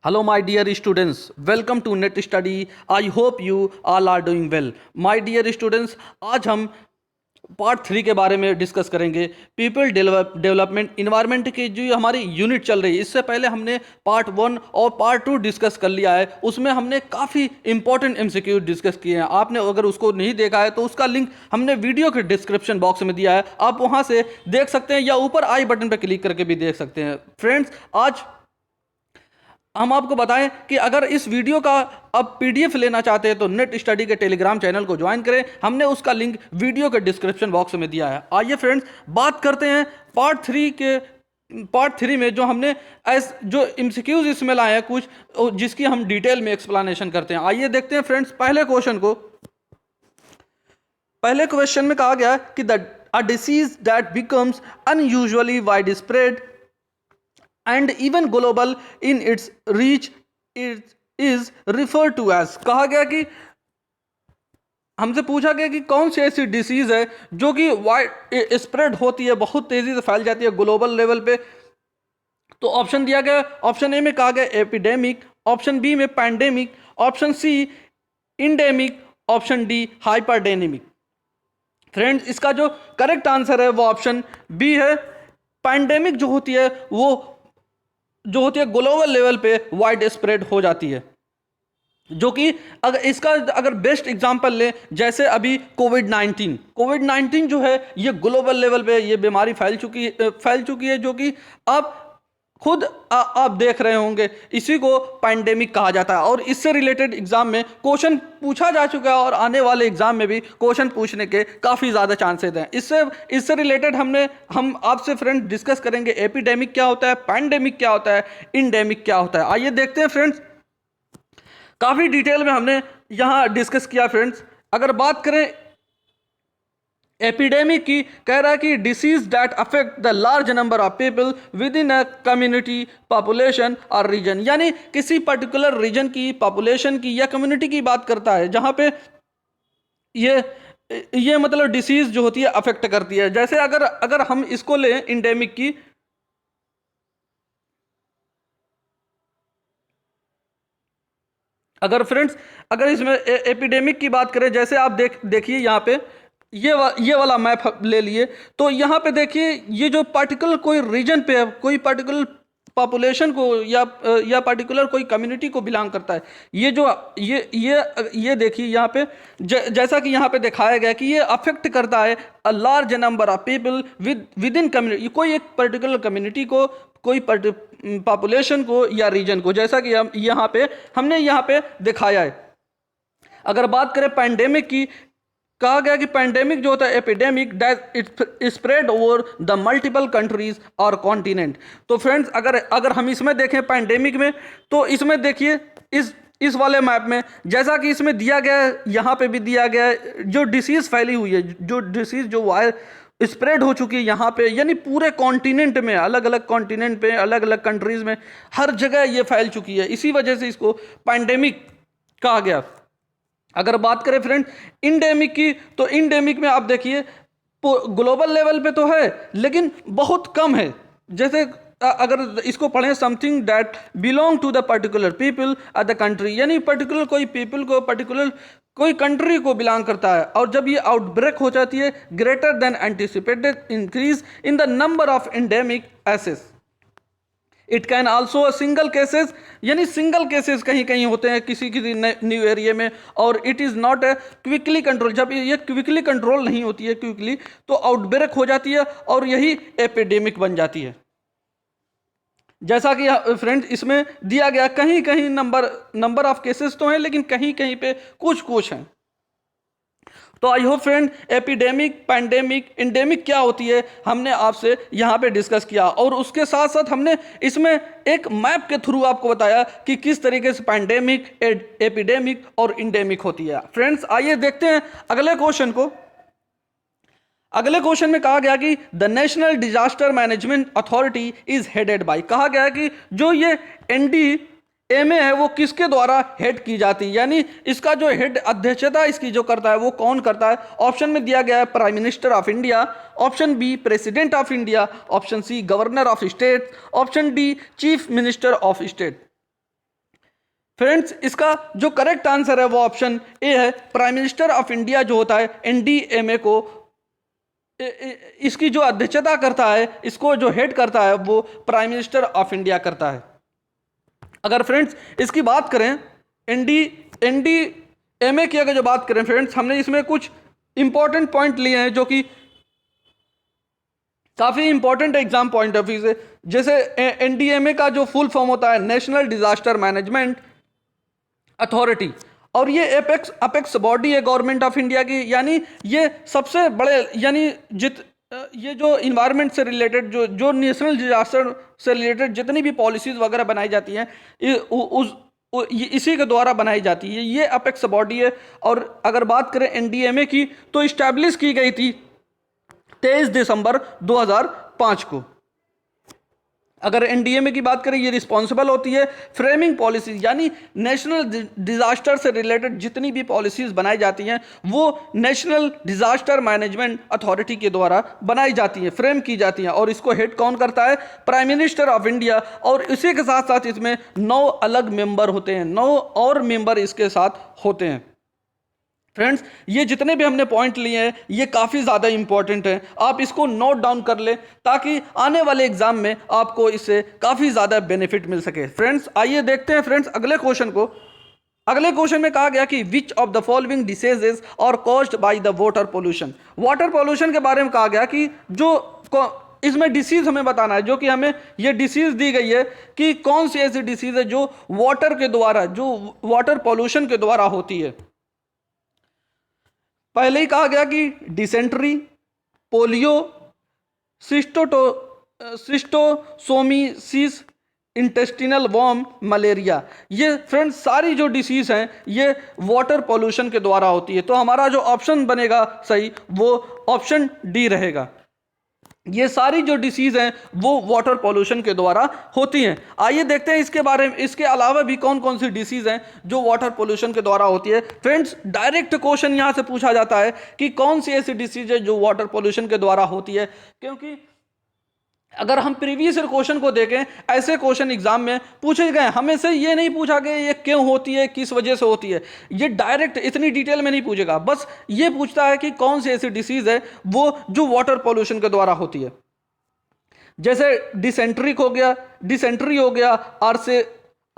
Hello, my dear students. Welcome to Net Study. I hope you all are doing well. My dear students, आज हम part 3 के बारे में discuss करेंगे। People development environment की जो हमारी यूनिट चल रही है, इससे पहले हमने पार्ट 1 और पार्ट 2 डिस्कस कर लिया है। उसमें हमने काफ़ी इंपॉर्टेंट एमसीक्यू डिस्कस किए हैं। आपने अगर उसको नहीं देखा है तो उसका लिंक हमने वीडियो के डिस्क्रिप्शन बॉक्स में दिया है, आप वहाँ से देख सकते हैं या ऊपर आई बटन पर क्लिक करके भी देख सकते हैं। फ्रेंड्स, आज हम आपको बताएं कि अगर इस वीडियो का आप पीडीएफ लेना चाहते हैं तो नेट स्टडी के टेलीग्राम चैनल को ज्वाइन करें। हमने उसका लिंक वीडियो के डिस्क्रिप्शन बॉक्स में दिया है। आइए फ्रेंड्स, बात करते हैं पार्ट 3 में जो हमने जो एमसीक्यूज इसमें लाए हैं कुछ, जिसकी हम डिटेल में एक्सप्लेनेशन करते हैं। आइए देखते हैं फ्रेंड्स पहले क्वेश्चन को। पहले क्वेश्चन में कहा गया कि a disease that becomes unusually wide spread and even global in its reach is referred to as। कहा गया कि हमसे पूछा गया कि कौन सी ऐसी डिसीज है जो कि वाइड स्प्रेड होती है, बहुत तेजी से फैल जाती है ग्लोबल लेवल पे। तो ऑप्शन दिया गया, ऑप्शन ए में कहा गया एपिडेमिक, ऑप्शन बी में pandemic, option C endemic, option D hyperdemic. Friends, इसका जो करेक्ट आंसर है वो ऑप्शन बी है। पैंडेमिक जो होती है वो ग्लोबल लेवल पे वाइड स्प्रेड हो जाती है, जो कि अगर बेस्ट एग्जांपल ले, जैसे अभी कोविड 19 जो है ये ग्लोबल लेवल पे ये बीमारी फैल चुकी है, जो कि अब खुद आप देख रहे होंगे, इसी को पैंडेमिक कहा जाता है। और इससे रिलेटेड एग्जाम में क्वेश्चन पूछा जा चुका है और आने वाले एग्जाम में भी क्वेश्चन पूछने के काफ़ी ज़्यादा चांसेस हैं। इससे रिलेटेड हम आपसे फ्रेंड्स डिस्कस करेंगे एपिडेमिक क्या होता है, पैंडेमिक क्या होता है, इंडेमिक क्या होता है। आइए देखते हैं फ्रेंड्स, काफ़ी डिटेल में हमने यहाँ डिस्कस किया। फ्रेंड्स, अगर बात करें एपिडेमिक की, कह रहा है कि disease that affect the large number of people with in a community, population और रीजन, यानी किसी पर्टिकुलर रीजन की, पॉपुलेशन की या कम्युनिटी की बात करता है, जहां पे ये मतलब डिसीज जो होती है अफेक्ट करती है। जैसे अगर हम इसको लें इंडेमिक की, अगर इसमें एपिडेमिक की बात करें, जैसे आप देखिए यहाँ पे ये वाला मैप ले लिए, तो यहाँ पे देखिए ये जो पार्टिकुलर कोई रीजन पे है, कोई पार्टिकुलर पॉपुलेशन को या पार्टिकुलर कोई कम्युनिटी को बिलोंग करता है। ये देखिए यहाँ पे जैसा कि यहाँ पे दिखाया गया कि ये अफेक्ट करता है a large number of people with in community, कोई एक पर्टिकुलर कम्युनिटी को, कोई पॉपुलेशन को या रीजन को, जैसा कि हमने यहाँ पे दिखाया है। अगर बात करें पैंडेमिक की, कहा गया कि पैंडेमिक जो होता है epidemic that it spread over the multiple countries और कॉन्टिनेंट। तो फ्रेंड्स, अगर हम इसमें देखें पैंडेमिक में, तो इसमें देखिए इस वाले मैप में जैसा कि इसमें दिया गया है, यहाँ पे भी दिया गया है, जो डिसीज फैली हुई है, जो डिसीज जो वायरस स्प्रेड हो चुकी है यहाँ पे, यानी पूरे कॉन्टिनेंट में, अलग अलग कॉन्टिनेंट पे, अलग अलग कंट्रीज में, हर जगह ये फैल चुकी है। इसी वजह से इसको पैंडेमिक कहा गया। अगर बात करें फ्रेंड इंडेमिक की, तो इंडेमिक में आप देखिए ग्लोबल लेवल पे तो है लेकिन बहुत कम है। जैसे अगर इसको पढ़ें, something that belong to the particular people at the country, यानी पर्टिकुलर कोई पीपल को, पर्टिकुलर कोई कंट्री को बिलोंग करता है। और जब ये आउटब्रेक हो जाती है, greater than anticipated increase in the number of endemic cases, it can also a single cases, यानी सिंगल केसेस कहीं कहीं होते हैं किसी न्यू एरिया में, और it is not a quickly control. जब ये क्विकली कंट्रोल नहीं होती है क्विकली, तो आउटब्रेक हो जाती है और यही एपिडेमिक बन जाती है। जैसा कि फ्रेंड्स इसमें दिया गया, कहीं कहीं नंबर ऑफ केसेस तो हैं, लेकिन कहीं कहीं पे कुछ हैं। तो I hope friend epidemic, pandemic, endemic क्या होती है हमने आपसे यहाँ पे डिस्कस किया, और उसके साथ साथ हमने इसमें एक मैप के थ्रू आपको बताया कि किस तरीके से पैंडेमिक, एपिडेमिक और इंडेमिक होती है। फ्रेंड्स, आइए देखते हैं अगले क्वेश्चन को। अगले क्वेश्चन में कहा गया कि the national disaster management authority is headed by, कहा गया कि जो ये NDMA है वो किसके द्वारा हेड की जाती है, यानी इसका जो हेड अध्यक्षता इसकी जो करता है वो कौन करता है। ऑप्शन में दिया गया है prime minister of India, option B president of India, option C governor of state, option D chief minister of state. Friends इसका जो करेक्ट आंसर है वो ऑप्शन ए है। प्राइम मिनिस्टर ऑफ इंडिया जो होता है एनडीएमए को, इसकी जो अध्यक्षता करता है, इसको जो हेड करता है वो प्राइम मिनिस्टर ऑफ इंडिया करता है। अगर फ्रेंड्स इसकी बात करें एनडीएमए की अगर जो बात करें फ्रेंड्स, हमने इसमें कुछ इंपॉर्टेंट पॉइंट लिए हैं जो कि काफी important exam point of view से। जैसे एनडीएमए का जो फुल फॉर्म होता है नेशनल डिजास्टर मैनेजमेंट अथॉरिटी, और ये अपेक्स बॉडी है गवर्नमेंट ऑफ इंडिया की, यानी ये सबसे बड़े, यानी ये जो इन्वायरमेंट से रिलेटेड जो नेशनल डिजास्टर से रिलेटेड जितनी भी पॉलिसीज वगैरह बनाई जाती हैं इसी के द्वारा बनाई जाती है। ये अपेक्स बॉडी है। और अगर बात करें एनडीएमए की तो इस्टेब्लिश की गई थी 23 दिसंबर 2005 को। अगर एनडीएमए की बात करें, ये रिस्पॉन्सिबल होती है फ्रेमिंग पॉलिसी, यानी नेशनल डिजास्टर से रिलेटेड जितनी भी पॉलिसीज बनाई जाती हैं वो नेशनल डिजास्टर मैनेजमेंट अथॉरिटी के द्वारा बनाई जाती हैं, फ्रेम की जाती हैं। और इसको हेड कौन करता है? Prime minister of India. और इसी के साथ साथ इसमें 9 अलग मेंबर होते हैं, 9 और मेंबर इसके साथ होते हैं। फ्रेंड्स ये जितने भी हमने पॉइंट लिए हैं ये काफ़ी ज़्यादा इंपॉर्टेंट हैं, आप इसको नोट डाउन कर लें ताकि आने वाले एग्जाम में आपको इससे काफ़ी ज़्यादा बेनिफिट मिल सके। फ्रेंड्स आइए देखते हैं फ्रेंड्स अगले क्वेश्चन को। अगले क्वेश्चन में कहा गया कि which of the following diseases are caused by the water pollution. Water pollution के बारे में कहा गया कि जो इसमें डिसीज हमें बताना है, जो कि हमें ये डिसीज दी गई है कि कौन सी ऐसी डिसीज है जो वाटर के द्वारा, जो वाटर पोल्यूशन के द्वारा होती है। पहले ही कहा गया कि dysentery, polio, schistosomiasis, intestinal worm, malaria. ये फ्रेंड्स सारी जो डिसीज हैं ये वाटर पोल्यूशन के द्वारा होती है। तो हमारा जो ऑप्शन बनेगा सही वो ऑप्शन डी रहेगा। ये सारी जो डिसीज हैं वो वाटर पोल्यूशन के द्वारा होती हैं। आइए देखते हैं इसके बारे में, इसके अलावा भी कौन कौन सी डिसीज हैं जो वाटर पोल्यूशन के द्वारा होती है। फ्रेंड्स डायरेक्ट क्वेश्चन यहाँ से पूछा जाता है कि कौन सी ऐसी डिसीज है जो वाटर पोल्यूशन के द्वारा होती है, क्योंकि अगर हम प्रीवियस ईयर क्वेश्चन को देखें, ऐसे क्वेश्चन एग्जाम में पूछे गए, हमें से ये नहीं पूछा गया ये क्यों होती है, किस वजह से होती है, ये डायरेक्ट इतनी डिटेल में नहीं पूछेगा, बस ये पूछता है कि कौन सी ऐसी डिसीज है वो जो वाटर पोल्यूशन के द्वारा होती है। जैसे डिसेंट्री हो गया,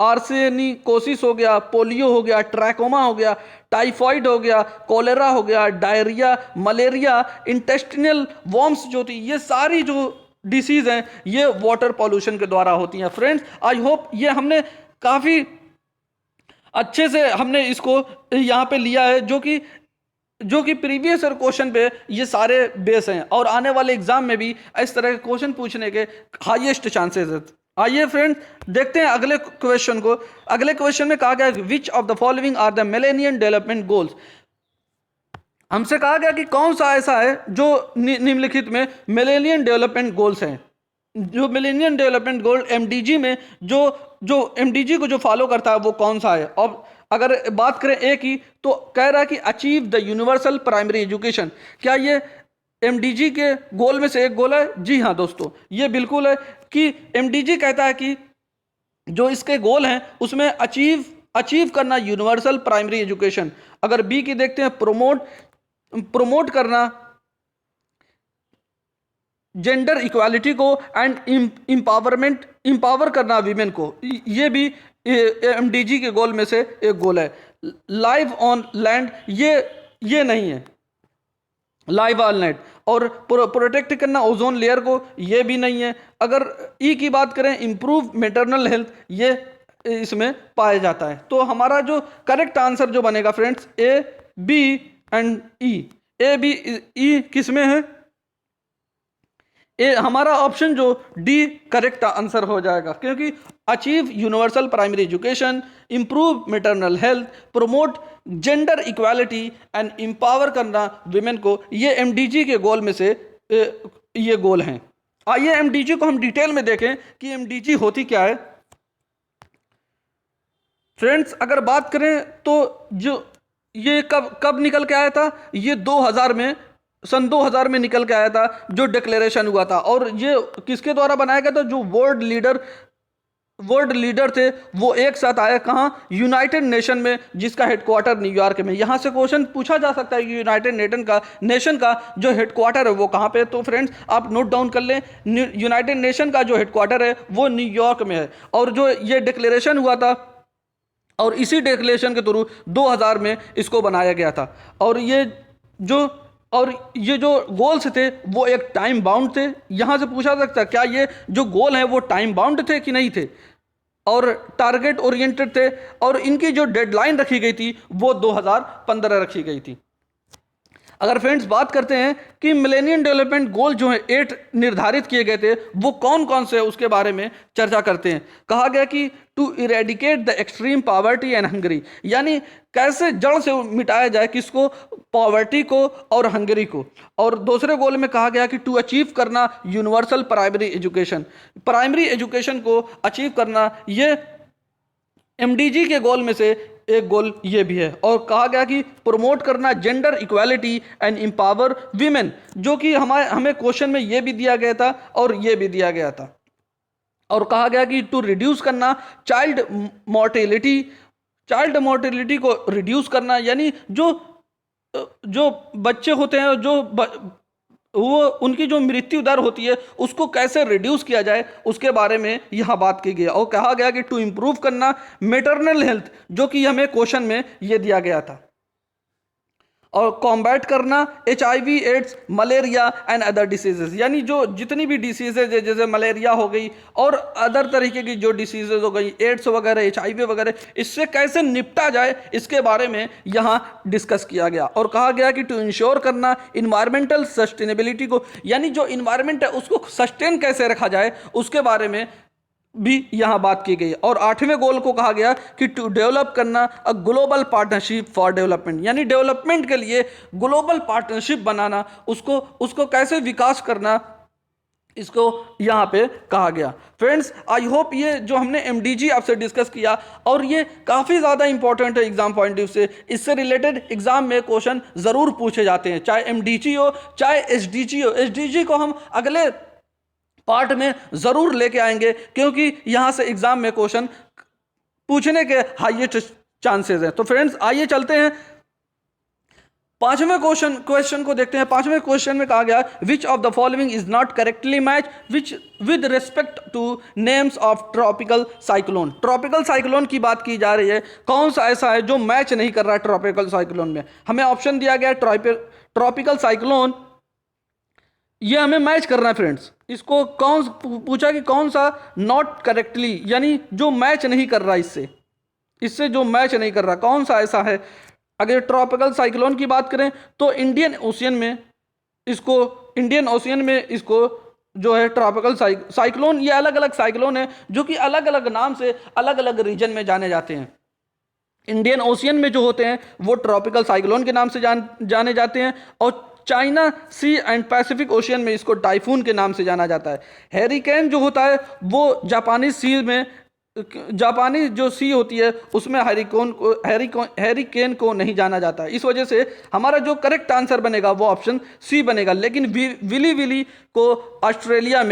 आर्सेनिकोसिस हो गया, पोलियो हो गया, ट्रैकोमा हो गया, टाइफाइड हो गया, कोलेरा हो गया, डायरिया, मलेरिया, इंटेस्टिनल वॉर्म्स जो थी, ये सारी जो डिसीज हैं ये वाटर पॉल्यूशन के द्वारा होती हैं। फ्रेंड्स आई होप ये हमने काफ़ी अच्छे से हमने इसको यहाँ पे लिया है, जो कि प्रीवियस ईयर क्वेश्चन पे ये सारे बेस हैं और आने वाले एग्जाम में भी इस तरह के क्वेश्चन पूछने के हाईएस्ट चांसेस हैं। आइए फ्रेंड्स देखते हैं अगले क्वेश्चन को। अगले क्वेश्चन में कहा गया which of the following are the millennium development goals. हमसे कहा गया कि कौन सा ऐसा है जो निम्नलिखित में मिलेनियम डेवलपमेंट गोल्स हैं। जो मिलेनियम डेवलपमेंट गोल एमडीजी में जो एमडीजी को जो फॉलो करता है वो कौन सा है। और अगर बात करें ए की तो कह रहा है कि achieve the universal primary education. क्या ये एमडीजी के गोल में से एक गोल है? जी हाँ दोस्तों, ये बिल्कुल है कि एमडीजी कहता है कि जो इसके गोल हैं उसमें अचीव करना यूनिवर्सल प्राइमरी एजुकेशन। अगर बी की देखते हैं प्रमोट करना जेंडर इक्वालिटी को एंड इंपावर करना वीमेन को, ये भी एमडीजी के गोल में से एक गोल है। लाइव ऑन लैंड ये नहीं है, लाइव ऑन लैंड। और प्रोटेक्ट करना ओजोन लेयर को, ये भी नहीं है। अगर ई की बात करें इंप्रूव मैटरनल हेल्थ, ये इसमें पाया जाता है। तो हमारा जो करेक्ट आंसर जो बनेगा friends A, B and E. A, B, E किस में है? ए हमारा ऑप्शन जो डी करेक्ट आंसर हो जाएगा, क्योंकि achieve universal primary education, improve maternal health, promote gender equality and empower करना विमेन को, ये एमडीजी के गोल में से ये गोल हैं। आइए एमडीजी को हम डिटेल में देखें कि एमडीजी होती क्या है। फ्रेंड्स अगर बात करें तो जो ये कब निकल के आया था, ये 2000 में, सन 2000 में निकल के आया था जो डिक्लेरेशन हुआ था। और ये किसके द्वारा बनाया गया था? जो वर्ल्ड लीडर वर्ल्ड लीडर थे वो एक साथ आए कहाँ, यूनाइटेड नेशन में, जिसका हेडक्वार्टर न्यूयॉर्क में। यहाँ से क्वेश्चन पूछा जा सकता है कि यूनाइटेड नेशन का जो हेडक्वार्टर है वो कहाँ पे है। तो फ्रेंड्स आप नोट डाउन कर लें, यूनाइटेड नेशन का जो हेडक्वार्टर है वो न्यूयॉर्क में है। और जो ये डिक्लेरेशन हुआ था, और इसी डिक्लेरेशन के थ्रू 2000 में इसको बनाया गया था। और ये जो गोल्स थे वो एक टाइम बाउंड थे। यहाँ से पूछा सकता है क्या ये जो गोल हैं वो टाइम बाउंड थे कि नहीं थे, और टारगेट ओरिएंटेड थे, और इनकी जो डेडलाइन रखी गई थी वो 2015 रखी गई थी। अगर फ्रेंड्स बात करते हैं कि मिलेनियम डेवलपमेंट गोल जो है 8 निर्धारित किए गए थे वो कौन कौन से, उसके बारे में चर्चा करते हैं। कहा गया कि to eradicate the extreme poverty and hunger, यानी कैसे जड़ से मिटाया जाए किसको, पॉवर्टी को और हंगरी को। और दूसरे गोल में कहा गया कि टू अचीव करना universal primary education, primary education को अचीव करना, ये एमडीजी के गोल में से एक गोल ये भी है। और कहा गया कि प्रमोट करना gender equality and empower women, जो कि हमें क्वेश्चन में ये भी दिया गया था और ये भी दिया गया था। और कहा गया कि टू रिड्यूस करना चाइल्ड मोर्टेलिटी को रिड्यूस करना, यानी जो बच्चे होते हैं वो उनकी जो मृत्यु दर होती है उसको कैसे रिड्यूस किया जाए उसके बारे में यहाँ बात की गई। और कहा गया कि टू इम्प्रूव करना मैटरनल हेल्थ, जो कि हमें क्वेश्चन में ये दिया गया था। और कॉम्बैट करना HIV, AIDS, malaria and other diseases, यानी जो जितनी भी डिसीजेज है जैसे मलेरिया हो गई और अदर तरीके की जो डिसीजेज हो गई, एड्स वगैरह, HIV वगैरह, इससे कैसे निपटा जाए इसके बारे में यहाँ डिस्कस किया गया। और कहा गया कि टू इंश्योर करना इन्वायरमेंटल सस्टेनेबिलिटी को, यानी जो इन्वायरमेंट है उसको सस्टेन कैसे रखा जाए उसके बारे में भी यहाँ बात की गई। और 8वें गोल को कहा गया कि टू डेवलप करना a global partnership for development, यानी डेवलपमेंट के लिए ग्लोबल पार्टनरशिप बनाना, उसको कैसे विकास करना, इसको यहाँ पे कहा गया। फ्रेंड्स आई होप ये जो हमने एमडीजी आपसे डिस्कस किया और ये काफ़ी ज़्यादा इंपॉर्टेंट है एग्जाम पॉइंट ऑफ व्यू से, इससे रिलेटेड एग्जाम में क्वेश्चन ज़रूर पूछे जाते हैं, चाहे एमडीजी हो चाहे एसडीजी हो। एसडीजी को हम अगले पार्ट में ज़रूर लेके आएंगे क्योंकि यहाँ से एग्जाम में क्वेश्चन पूछने के हाईएस्ट चांसेस हैं। तो फ्रेंड्स आइए चलते हैं 5वें क्वेश्चन को देखते हैं। 5वें क्वेश्चन में कहा गया which of the following is not correctly match which with respect two names of tropical cyclone. Tropical cyclone की बात की जा रही है, कौन सा ऐसा है जो मैच नहीं कर रहा है ट्रॉपिकल साइक्लोन में। हमें ऑप्शन दिया गया ट्रॉपिकल साइक्लोन, ये हमें मैच करना है फ्रेंड्स। इसको पूछा कि कौन सा नॉट करेक्टली, यानी जो मैच नहीं कर रहा, इससे जो मैच नहीं कर रहा कौन सा ऐसा है। अगर ट्रॉपिकल साइक्लोन की बात करें तो इंडियन ओशियन में इसको जो है ट्रॉपिकल साइक्लोन, ये अलग अलग साइक्लोन है जो कि अलग अलग नाम से अलग अलग रीजन में जाने जाते हैं। इंडियन ओशियन में जो होते हैं वो ट्रॉपिकल साइक्लोन के नाम से जाने जाते हैं, और China Sea and Pacific Ocean में इसको टाइफून के नाम से जाना जाता है। हैरिकेन जो होता है वो जापानी जो सी होती है उसमें हैरिकेन को नहीं जाना जाता है। इस वजह से हमारा जो करेक्ट आंसर बनेगा वो ऑप्शन सी बनेगा। लेकिन विली को ऑस्ट्रेलिया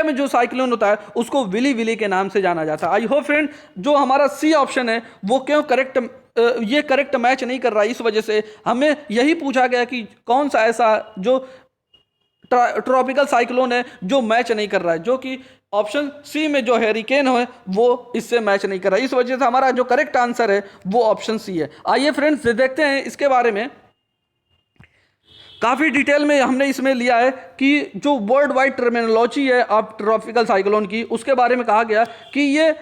में जो साइक्लोन होता है उसको विली के नाम से जाना जाता है। आई होप फ्रेंड जो हमारा सी ऑप्शन है वो क्यों करेक्ट मैच नहीं कर रहा है, इस वजह से हमें यही पूछा गया कि कौन सा ऐसा जो ट्रॉपिकल साइक्लोन है जो मैच नहीं कर रहा है, जो कि ऑप्शन सी में जो हैरिकेन है वो इससे मैच नहीं कर रहा है। इस वजह से हमारा जो करेक्ट आंसर है वो ऑप्शन सी है। आइए फ्रेंड्स देखते हैं इसके बारे में। काफ़ी डिटेल में हमने इसमें लिया है कि जो वर्ल्ड वाइड टर्मिनोलॉजी है ऑफ ट्रॉपिकल साइक्लोन की, उसके बारे में कहा गया कि ये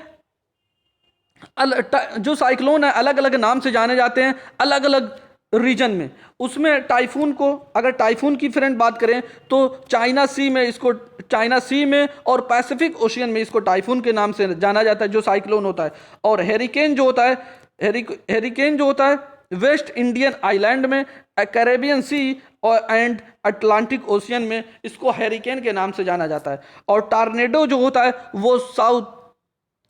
जो साइक्लोन है अलग अलग नाम से जाने जाते हैं अलग अलग रीजन में। उसमें टाइफून को, अगर टाइफून की फ्रेंड बात करें तो चाइना सी में और पैसिफिक ओशियन में इसको टाइफून के नाम से जाना जाता है जो साइक्लोन होता है। और हैरिकेन जो होता है वेस्ट इंडियन आइलैंड में, कैरेबियन सी और एंड अटलांटिक ओशियन में इसको हैरिकेन के नाम से जाना जाता है। और टॉर्नेडो जो होता है वो साउथ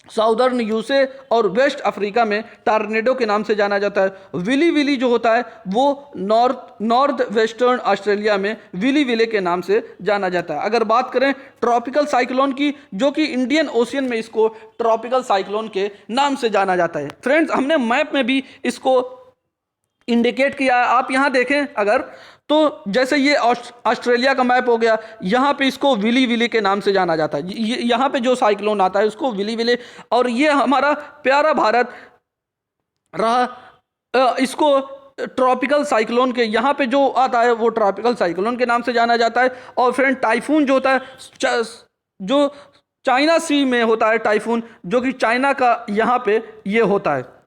साउदर्न यूएसए और वेस्ट अफ्रीका में टार्नेडो के नाम से जाना जाता है। विली विली जो होता है वो नॉर्थ वेस्टर्न ऑस्ट्रेलिया में विली विले के नाम से जाना जाता है। अगर बात करें ट्रॉपिकल साइक्लोन की, जो कि इंडियन ओशियन में इसको ट्रॉपिकल साइक्लोन के नाम से जाना जाता है। फ्रेंड्स, हमने मैप में भी इसको इंडिकेट किया है। आप यहाँ देखें अगर, तो जैसे ये ऑस्ट्रेलिया का मैप हो गया, यहाँ पे इसको विली विले के नाम से जाना जाता है। यहाँ पे जो साइक्लोन आता है उसको विली विले, और ये हमारा प्यारा भारत रहा, इसको ट्रॉपिकल साइक्लोन के, यहाँ पे जो आता है वो ट्रॉपिकल साइक्लोन के नाम से जाना जाता है। और फ्रेंड टाइफून जो होता है, जो चाइना सी में होता है टाइफून, जो कि चाइना का यहाँ पे ये होता है।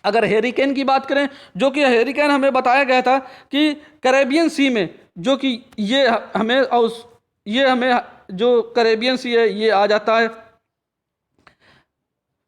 अगर हेरिकेन की बात करें, जो कि हेरिकेन हमें बताया गया था कि कैरेबियन सी में, जो कि ये हमें जो कैरेबियन सी है ये आ जाता है।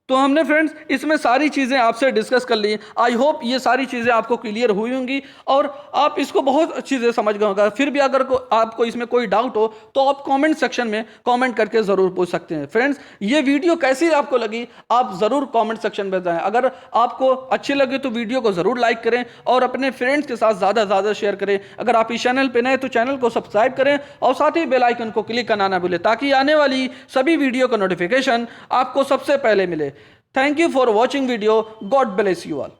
तो हमने फ्रेंड्स इसमें सारी चीज़ें आपसे डिस्कस कर ली। आई होप ये सारी चीज़ें आपको क्लियर हुई होंगी और आप इसको बहुत अच्छी से समझ गए होगा। फिर भी अगर आपको इसमें कोई डाउट हो तो आप कमेंट सेक्शन में कमेंट करके ज़रूर पूछ सकते हैं। फ्रेंड्स, ये वीडियो कैसी आपको लगी आप ज़रूर कमेंट सेक्शन में बताएं। अगर आपको अच्छी लगे तो वीडियो को ज़रूर लाइक करें और अपने फ्रेंड्स के साथ ज़्यादा से ज़्यादा शेयर करें। अगर आप इस चैनल पर नए तो चैनल को सब्सक्राइब करें और साथ ही बेल आइकन को क्लिक करना ना भूलें, ताकि आने वाली सभी वीडियो का नोटिफिकेशन आपको सबसे पहले मिले। Thank you for watching video. God bless you all.